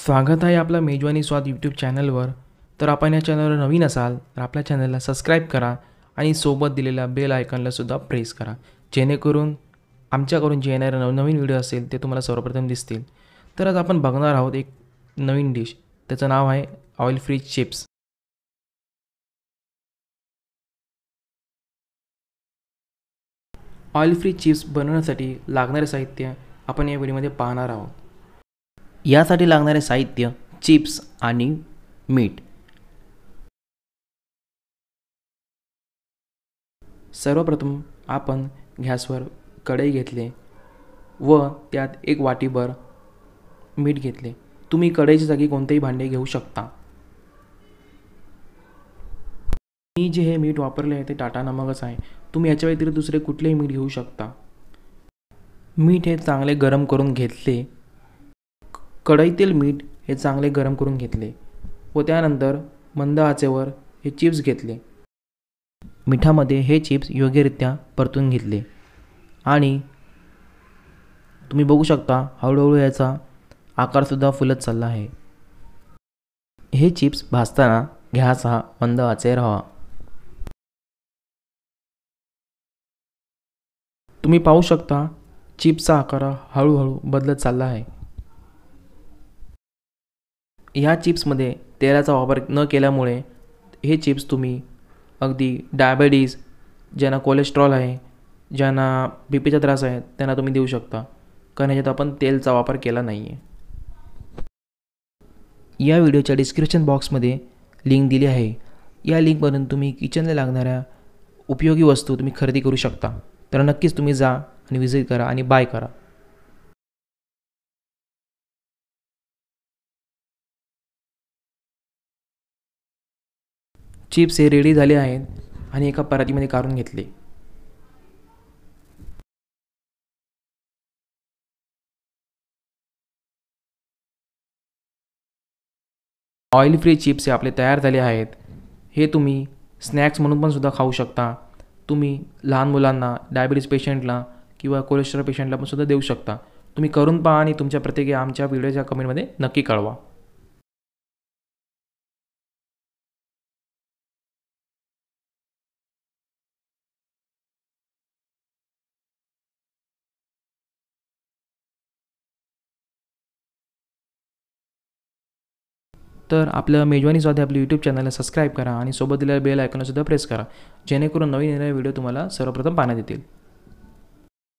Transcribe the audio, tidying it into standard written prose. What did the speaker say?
स्वागत आहे आपला मेजवानी स्वाद यूट्यूब चॅनलवर. तर आपण या चॅनलवर नवीन असाल तर आपल्या चॅनलला सबस्क्राईब करा आणि सोबत दिलेल्या बेल आयकॉनला सुद्धा प्रेस करा, जेणेकरून आमच्याकडून जे येणारे नवनवीन व्हिडिओ असेल ते तुम्हाला सर्वप्रथम दिसतील. तर आज आपण बघणार आहोत एक नवीन डिश. त्याचं नाव आहे oil free chips. Oil free chips बनवण्यासाठी लागणारे साहित्य आपण या व्हिडिओमध्ये पाहणार आहोत. यासाठी लागणारे साहित्य चिप्स आणि मीठ. सर्वप्रथम आपण गॅसवर कढई घेतले व त्यात एक वाटीभर मीठ घेतले. तुम्ही कढईच्या जागी कोणतेही भांडे घेऊ शकता. मी जे हे मीठ वापरले आहे ते टाटा नमकच आहे. तुम्ही याच्या व्यतिरिक्त दुसरे कुठलेही मीठ घेऊ शकता. मीठ हे चांगले गरम करून घेतले. कढईतील मीठ हे चांगले गरम करून घेतले व त्यानंतर मंद आचेवर हे चिप्स घेतले. मिठामध्ये हे चिप्स योग्यरित्या परतून घेतले आणि तुम्ही बघू शकता हळूहळू याचा आकारसुद्धा फुलत चालला आहे. हे चिप्स भाजताना गॅस हा मंद आचेवर हवा. तुम्ही पाहू शकता चिप्सचा आकार हळूहळू बदलत चालला आहे. ह्या चिप्समध्ये तेलाचा वापर न केल्यामुळे हे चिप्स तुम्ही अगदी डायबिटीज, ज्यांना कोलेस्ट्रॉल आहे, ज्यांना बीपीचा त्रास आहे त्यांना तुम्ही देऊ शकता, कारण ह्याच्यात आपण तेलचा वापर केला नाही आहे. या व्हिडिओच्या डिस्क्रिप्शन बॉक्समध्ये लिंक दिली आहे. या लिंकमधून तुम्ही किचनला लागणाऱ्या उपयोगी वस्तू तुम्ही खरेदी करू शकता. तर नक्कीच तुम्ही जा आणि विजिट करा आणि बाय करा. चिप्स हे रेडी झाले आहेत आणि एका परातीमध्ये काढून घेतले. ऑइल फ्री चिप्स हे आपले तयार झाले आहेत. हे तुम्ही स्नॅक्स म्हणून पण सुद्धा खाऊ शकता. तुम्ही लहान मुलांना, डायबिटीज पेशंटला किंवा कोलेस्ट्रॉल पेशंटला पण सुद्धा देऊ शकता. तुम्ही करून पहा आणि तुमच्या प्रतिक्रिया आमच्या व्हिडिओच्या कमेंटमध्ये नक्की कळवा. तर आपल्या मेजवानी स्वाद आपल्या यूट्यूब चॅनलला सबस्क्राईब करा आणि सोबत दिलेल्या बेल आयकॉनला सुद्धा प्रेस करा, जेणेकरून नवीन येणारे व्हिडिओ तुम्हाला सर्वप्रथम पाहण्यात येतील.